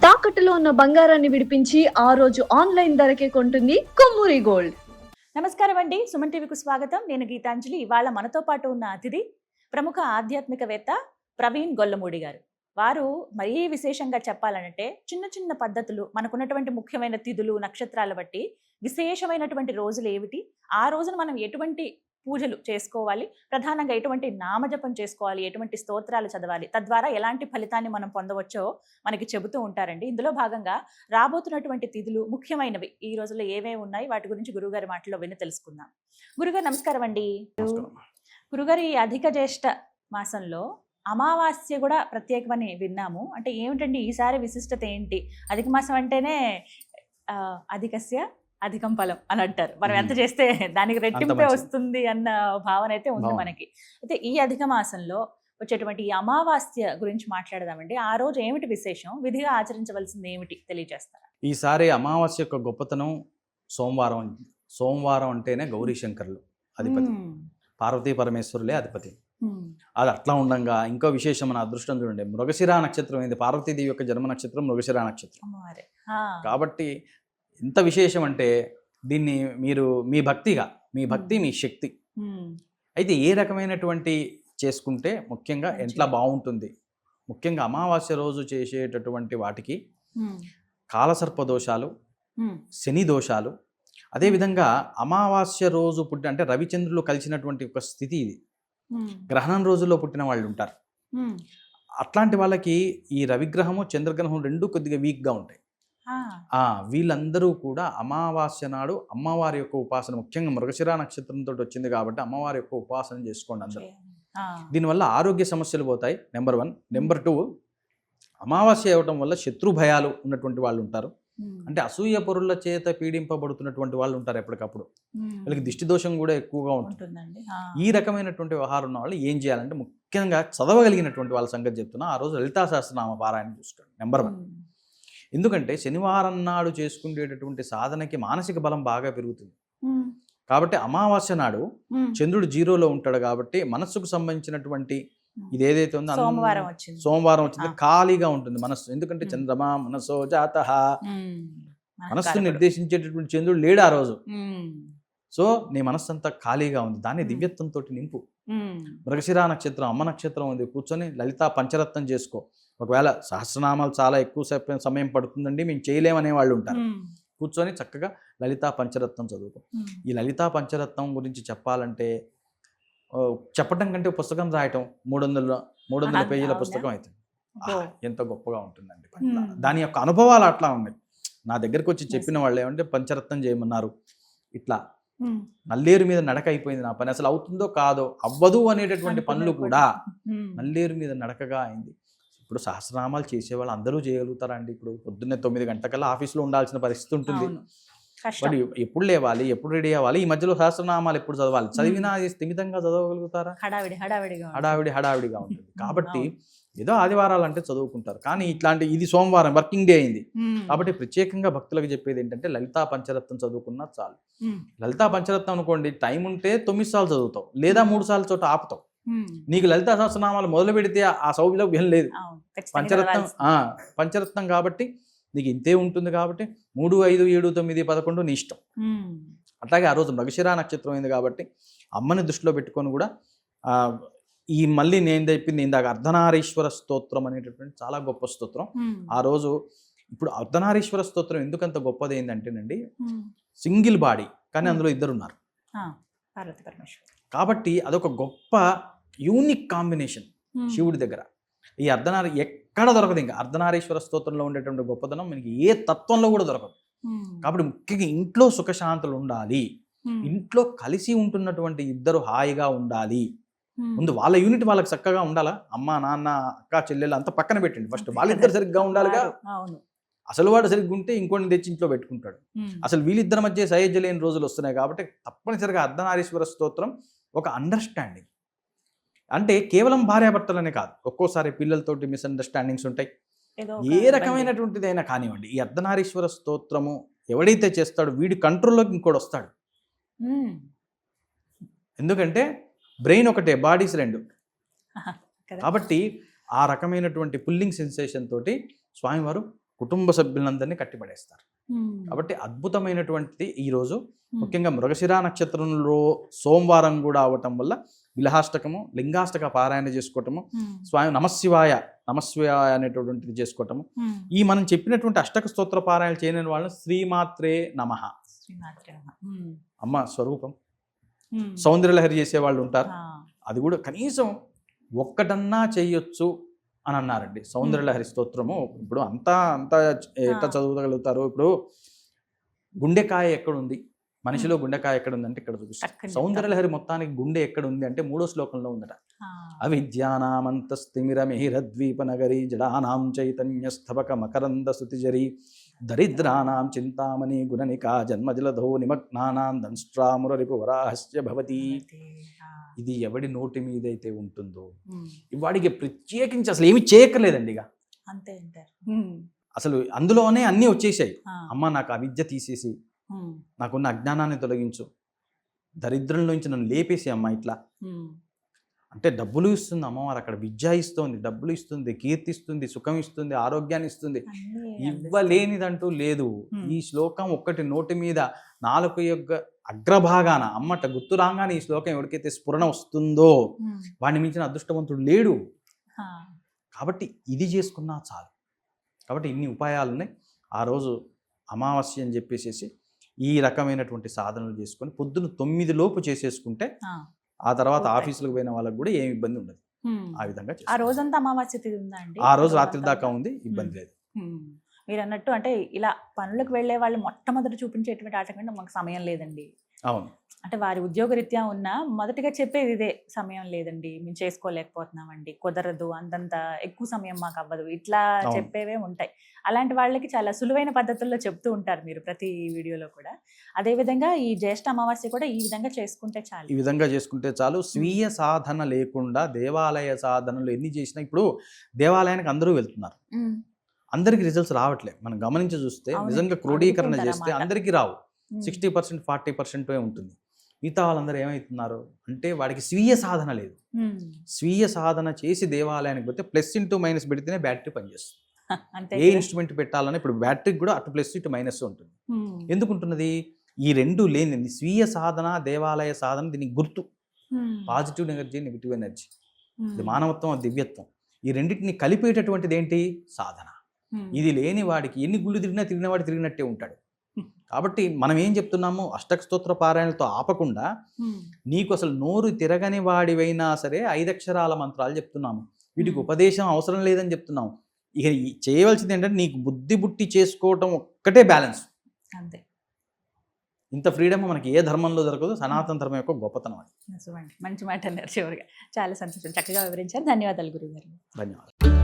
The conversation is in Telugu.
తాకట్టులో ఉన్న బంగారాన్ని విడిపించి ఆ రోజు ఆన్లైన్ ధరకే కొంటుంది కొమ్మూరి గోల్డ్. నమస్కారం అండి, సుమన్ టీవీకి స్వాగతం. నేను గీతాంజలి. ఇవాళ మనతో పాటు ఉన్న అతిథి ప్రముఖ ఆధ్యాత్మికవేత్త ప్రవీణ్ గొల్లమూడి గారు. వారు మరీ విశేషంగా చెప్పాలంటే చిన్న చిన్న పద్ధతులు, మనకున్నటువంటి ముఖ్యమైన తిథులు నక్షత్రాలు బట్టి విశేషమైనటువంటి రోజులు ఏమిటి, ఆ రోజున మనం ఎటువంటి పూజలు చేసుకోవాలి, ప్రధానంగా ఎటువంటి నామజపం చేసుకోవాలి, ఎటువంటి స్తోత్రాలు చదవాలి, తద్వారా ఎలాంటి ఫలితాన్ని మనం పొందవచ్చో మనకి చెబుతూ ఉంటారండి. ఇందులో భాగంగా రాబోతున్నటువంటి తిథులు ముఖ్యమైనవి ఈ రోజుల్లో ఏమేమి ఉన్నాయి, వాటి గురించి గురుగారి మాటల్లో విని తెలుసుకుందాం. గురుగారు నమస్కారం అండి. గురుగారు, ఈ అధిక జ్యేష్ఠ మాసంలో అమావాస్య కూడా ప్రత్యేకమని విన్నాము. అంటే ఏమిటండి ఈసారి విశిష్టత ఏంటి? అధిక మాసం అంటేనే అధికస్య అధికం ఫలం అని అంటారు. మనం ఎంత చేస్తే దానికి రెట్టింపే వస్తుంది అన్న భావన అయితే ఉంది మనకి. అయితే ఈ అధిక మాసంలో వచ్చేటువంటి ఈ అమావాస్య గురించి మాట్లాడదామండి. ఆ రోజు ఏమిటి విశేషం, విధిగా ఆచరించవలసింది ఏమిటి తెలియజేస్తారా? ఈసారి అమావాస్య యొక్క గొప్పతనం సోమవారం అంటేనే గౌరీ శంకర్లు అధిపతి, పార్వతీ పరమేశ్వరులే అధిపతి. అది అట్లా ఉండంగా ఇంకో విశేషం, మన అదృష్టం చూడండి, మృగశిర నక్షత్రం అయింది. పార్వతీదేవి యొక్క జన్మ నక్షత్రం మృగశిర నక్షత్రం కాబట్టి ఎంత విశేషం అంటే దీన్ని మీరు మీ భక్తి మీ శక్తి అయితే ఏ రకమైనటువంటి చేసుకుంటే ముఖ్యంగా ఎట్లా బాగుంటుంది. ముఖ్యంగా అమావాస్య రోజు చేసేటటువంటి వాటికి కాలసర్ప దోషాలు, శని దోషాలు, అదేవిధంగా అమావాస్య రోజు అంటే రవిచంద్రులు కలిసినటువంటి ఒక స్థితి ఇది. గ్రహణం రోజుల్లో పుట్టిన వాళ్ళు ఉంటారు. అట్లాంటి వాళ్ళకి ఈ రవిగ్రహము చంద్రగ్రహం రెండు కొద్దిగా వీక్గా ఉంటాయి. వీళ్ళందరూ కూడా అమావాస్య నాడు అమ్మవారి యొక్క ఉపాసన, ముఖ్యంగా మృగశిర నక్షత్రంతో వచ్చింది కాబట్టి అమ్మవారి యొక్క ఉపాసన చేసుకోండి అందరూ. దీనివల్ల ఆరోగ్య సమస్యలు పోతాయి, నెంబర్ 1. నెంబర్ 2, అమావాస్య అవ్వటం వల్ల శత్రు భయాలు ఉన్నటువంటి వాళ్ళు ఉంటారు. అంటే అసూయ పొరుల చేత పీడింపబడుతున్నటువంటి వాళ్ళు ఉంటారు ఎప్పటికప్పుడు. వీళ్ళకి దిష్టి దోషం కూడా ఎక్కువగా ఉంటుంది. ఈ రకమైనటువంటి వ్యవహారం ఉన్న వాళ్ళు ఏం చేయాలంటే ముఖ్యంగా చదవగలిగినటువంటి వాళ్ళ సంగతి చెప్తున్నా, ఆ రోజు లలితా సహస్రనామ పారాయణ చూసుకోండి, నెంబర్ 1. ఎందుకంటే శనివారం నాడు చేసుకునేటటువంటి సాధనకి మానసిక బలం బాగా పెరుగుతుంది. కాబట్టి అమావాస్య నాడు చంద్రుడు 0లో ఉంటాడు కాబట్టి మనస్సుకు సంబంధించినటువంటి ఇది ఏదైతే ఉందో సోమవారం వచ్చింది ఖాళీగా ఉంటుంది మనస్సు. ఎందుకంటే చంద్రమా మనసో జాతః, మనస్సు నిర్దేశించేటటువంటి చంద్రుడు లేడు ఆ రోజు. సో నీ మనస్సు అంతా ఖాళీగా ఉంది, దాన్ని దివ్యత్వంతో నింపు. మృగశిర నక్షత్రం అమ్మ నక్షత్రం ఉంది, కూర్చొని లలితా పంచరత్నం చేసుకో. ఒకవేళ సహస్రనామాలు చాలా ఎక్కువ సమయం పడుతుందండి, మేము చేయలేమనే వాళ్ళు ఉంటారు, కూర్చొని చక్కగా లలితా పంచరత్నం చదువుకో. ఈ లలితా పంచరత్నం గురించి చెప్పాలంటే చెప్పటం కంటే పుస్తకం రాయటం 300 పేజీల పుస్తకం అయితే ఎంత గొప్పగా ఉంటుందండి. దాని యొక్క అనుభవాలు అట్లా ఉన్నాయి. నా దగ్గరకు వచ్చి చెప్పిన వాళ్ళు ఏమంటే పంచరత్నం చేయమన్నారు, ఇట్లా నల్లేరు మీద నడక అయిపోయింది నా పని, అసలు అవుతుందో కాదో అవ్వదు అనేటటువంటి పనులు కూడా నల్లేరు మీద నడకగా అయింది. ఇప్పుడు సహస్రనామాలు చేసేవాళ్ళు అందరూ చేయగలుగుతారా అండి? ఇప్పుడు పొద్దున్నే 9 గంటలకల్లా ఆఫీస్లో ఉండాల్సిన పరిస్థితి ఉంటుంది. మరి ఎప్పుడు లేవాలి, ఎప్పుడు రెడీ అవ్వాలి, ఈ మధ్యలో సహస్రనామాలు ఎప్పుడు చదవాలి, చదివినా స్థిమితంగా చదవగలుగుతారా? హడావిడిగా ఉంటుంది. కాబట్టి ఏదో ఆదివారాలు అంటే చదువుకుంటారు, కానీ ఇట్లాంటి ఇది సోమవారం వర్కింగ్ డే అయింది కాబట్టి ప్రత్యేకంగా భక్తులకు చెప్పేది ఏంటంటే లలితా పంచరత్నం చదువుకున్నా చాలు. లలితా పంచరత్నం అనుకోండి, టైం ఉంటే 9 సార్లు చదువుతావు, లేదా 3 సార్లు చోట ఆపుతావు. నీకు లలితా సహస్రనామాలు మొదలు పెడితే ఆ సౌలభ్యం లేదు. పంచరత్నం కాబట్టి నీకు ఇంతే ఉంటుంది కాబట్టి 3, 5, 7, 9, 11 నీ ఇష్టం. అట్లాగే ఆ రోజు మృగశిర నక్షత్రం అయింది కాబట్టి అమ్మని దృష్టిలో పెట్టుకొని కూడా ఈ మళ్ళీ నేను చెప్పింది ఇందాక అర్ధనారీశ్వర స్తోత్రం అనేటటువంటి చాలా గొప్ప స్తోత్రం. ఆ రోజు ఇప్పుడు అర్ధనారీశ్వర స్తోత్రం ఎందుకంత గొప్పది ఏంటంటేనండి, సింగిల్ బాడీ కానీ అందులో 2 ఉన్నారు కాబట్టి అదొక గొప్ప యూనిక్ కాంబినేషన్ శివుడి దగ్గర. ఈ ఎక్కడ దొరకదు. ఇంకా అర్ధనారీశ్వర స్తోత్రంలో ఉండేటువంటి గొప్పతనం మనకి ఏ తత్వంలో కూడా దొరకదు. కాబట్టి ముఖ్యంగా ఇంట్లో సుఖశాంతులు ఉండాలి, ఇంట్లో కలిసి ఉంటున్నటువంటి 2 హాయిగా ఉండాలి. ముందు వాళ్ళ యూనిట్ వాళ్ళకి చక్కగా ఉండాలా, అమ్మ నాన్న అక్క చెల్లెలు అంతా పక్కన పెట్టండి, ఫస్ట్ వాళ్ళిద్దరు సరిగ్గా ఉండాలిగా. అసలు వాడు సరిగ్గా ఉంటే ఇంకోటి తెచ్చి ఇంట్లో పెట్టుకుంటాడు. అసలు వీళ్ళిద్దరి మధ్య సహజ లేని రోజులు వస్తున్నాయి కాబట్టి తప్పనిసరిగా అర్ధనారీశ్వర స్తోత్రం ఒక అండర్స్టాండింగ్. అంటే కేవలం భార్యాభర్తలనే కాదు, ఒక్కోసారి పిల్లలతోటి మిస్అండర్స్టాండింగ్స్ ఉంటాయి, ఏ రకమైనటువంటిదైనా కానివ్వండి. ఈ అర్ధనారీశ్వర స్తోత్రము ఎవడైతే చేస్తాడో వీడి కంట్రోల్లోకి ఇంకోటి వస్తాడు. ఎందుకంటే బ్రెయిన్ ఒకటే, బాడీస్ 2. కాబట్టి ఆ రకమైనటువంటి పుల్లింగ్ సెన్సేషన్ తోటి స్వామివారు కుటుంబ సభ్యులందరినీ కట్టిపడేస్తారు. కాబట్టి అద్భుతమైనటువంటిది ఈరోజు ముఖ్యంగా మృగశిర నక్షత్రంలో సోమవారం కూడా అవటం వల్ల విలహాష్టకము, లింగాష్టక పారాయణ చేసుకోవటము, స్వామి నమశివాయ అనేటటువంటిది చేసుకోవటము, ఈ మనం చెప్పినటువంటి అష్టక స్తోత్ర పారాయణ చేయని వాళ్ళని శ్రీమాత్రే నమః, అమ్మ స్వరూపం, సౌందర్యలహరి చేసే వాళ్ళు ఉంటారు, అది కూడా కనీసం ఒక్కటన్నా చేయొచ్చు అని అన్నారండి. సౌందర్యలహరి స్తోత్రము ఇప్పుడు అంతా ఎట్లా చదవగలుగుతారు? ఇప్పుడు గుండెకాయ ఎక్కడుంది, మనిషిలో గుండెకాయ ఎక్కడుందంటే ఇక్కడ చూపిస్తారు. సౌందర్యలహరి మొత్తానికి గుండె ఎక్కడుంది అంటే 3వ శ్లోకంలో ఉందట. అవిద్యానామంతస్తిమిరమిహిరద్వీప నగరీ జడానాం చైతన్యస్థబక మకరంద సుతిజరీ దరిద్రానాం చింతామణి గుణనికా జన్మజలధో నిమగ్నానాం దంష్ట్రామురరిపు వరాహస్య భవతి. ఇది ఎవడి నోటి మీదైతే ఉంటుందో వాడికి ప్రత్యేకించి అసలు ఏమి చేయక్కర్లేదండి. ఇక అంతే అంటారు. అసలు అందులోనే అన్నీ వచ్చేసాయి. అమ్మ నాకు అవిద్య తీసేసి, నాకున్న అజ్ఞానాన్ని తొలగించు, దరిద్రంలోంచి నన్ను లేపేసి అమ్మ ఇట్లా అంటే డబ్బులు ఇస్తుంది అమ్మవారు. అక్కడ విద్య ఇస్తుంది, డబ్బులు ఇస్తుంది, కీర్తి ఇస్తుంది, సుఖం ఇస్తుంది, ఆరోగ్యాన్ని ఇస్తుంది. ఇవ్వలేనిదంటూ లేదు. ఈ శ్లోకం ఒక్కటి నోటి మీద నాలుక యొక్క అగ్రభాగాన అమ్మట గుర్తు రాగానే ఈ శ్లోకం ఎవరికైతే స్ఫురణ వస్తుందో వాడిని మించిన అదృష్టవంతుడు లేడు. కాబట్టి ఇది చేసుకున్నా చాలు. కాబట్టి ఇన్ని ఉపాయాలున్నాయి. ఆ రోజు అమావాస్య అని చెప్పేసి ఈ రకమైనటువంటి సాధనలు చేసుకొని పొద్దున 9 లోపు చేసేసుకుంటే ఆ తర్వాత ఆఫీసులకు పోయిన వాళ్ళకి కూడా ఏమి ఇబ్బంది ఉండదు. ఆ విధంగా ఆ రోజంతా అమావాస్య తిథి ఉందా అండి? ఆ రోజు రాత్రి దాకా ఉంది, ఇబ్బంది లేదు. మీరు అన్నట్టు అంటే ఇలా పనులకు వెళ్లే వాళ్ళు మొట్టమొదటి చూపించేటువంటి ఆటకంటే మాకు సమయం లేదండి. అవును, అంటే వారి ఉద్యోగరీత్యా ఉన్న మొదటిగా చెప్పేది ఇదే, సమయం లేదండి, మేము చేసుకోలేకపోతున్నామండి, కుదరదు, అంతంత ఎక్కువ సమయం మాకు అవ్వదు, ఇట్లా చెప్పేవే ఉంటాయి. అలాంటి వాళ్ళకి చాలా సులువైన పద్ధతుల్లో చెప్తూ ఉంటారు మీరు ప్రతి వీడియోలో కూడా. అదేవిధంగా ఈ జ్యేష్ఠ అమావాస్య కూడా ఈ విధంగా చేసుకుంటే చాలు. ఈ విధంగా చేసుకుంటే చాలు. స్వీయ సాధన లేకుండా దేవాలయ సాధనలు ఎన్ని చేసినా, ఇప్పుడు దేవాలయానికి అందరూ వెళ్తున్నారు, అందరికి రిజల్ట్స్ రావట్లేదు. మనం గమనించి చూస్తే నిజంగా క్రోడీకరణ చేస్తే అందరికీ రావు. 60%, 40% ఉంటుంది. మిగతా వాళ్ళందరూ ఏమవుతున్నారు అంటే వాడికి స్వీయ సాధన లేదు. స్వీయ సాధన చేసి దేవాలయానికి పోతే +-, పెడితేనే బ్యాటరీ పనిచేస్తుంది. ఏ ఇన్స్ట్రుమెంట్ పెట్టాలని ఇప్పుడు బ్యాటరీకి కూడా అటు ప్లస్ ఇటు మైనస్ ఉంటుంది. ఎందుకుంటున్నది? ఈ రెండు లేని స్వీయ సాధన, దేవాలయ సాధన దీనికి గుర్తు. పాజిటివ్ ఎనర్జీ, నెగిటివ్ ఎనర్జీ, ఇది మానవత్వం, దివ్యత్వం, ఈ రెండింటిని కలిపేటటువంటిది ఏంటి? సాధన. ఇది లేని వాడికి ఎన్ని గుళ్ళు తిరిగిన వాడు తిరిగినట్టే ఉంటాడు. కాబట్టి మనం ఏం చెప్తున్నాము? అష్టక స్తోత్ర పారాయణలతో ఆపకుండా నీకు అసలు నోరు తిరగని వాడివైనా సరే 5 అక్షరాల మంత్రాలు చెప్తున్నాము. వీటికి ఉపదేశం అవసరం లేదని చెప్తున్నాము. ఇక చేయవలసింది ఏంటంటే నీకు బుద్ధి బుట్టి చేసుకోవటం ఒక్కటే బ్యాలెన్స్. అంతే. ఇంత ఫ్రీడమ్ మనకి ఏ ధర్మంలో దొరకదు. సనాతన ధర్మం యొక్క గొప్పతనం అది. మంచి మాట అన్నారు చివరిగా. చాలా సంతోషం, చక్కగా వివరించారు. ధన్యవాదాలు గురుగారు. ధన్యవాదాలు.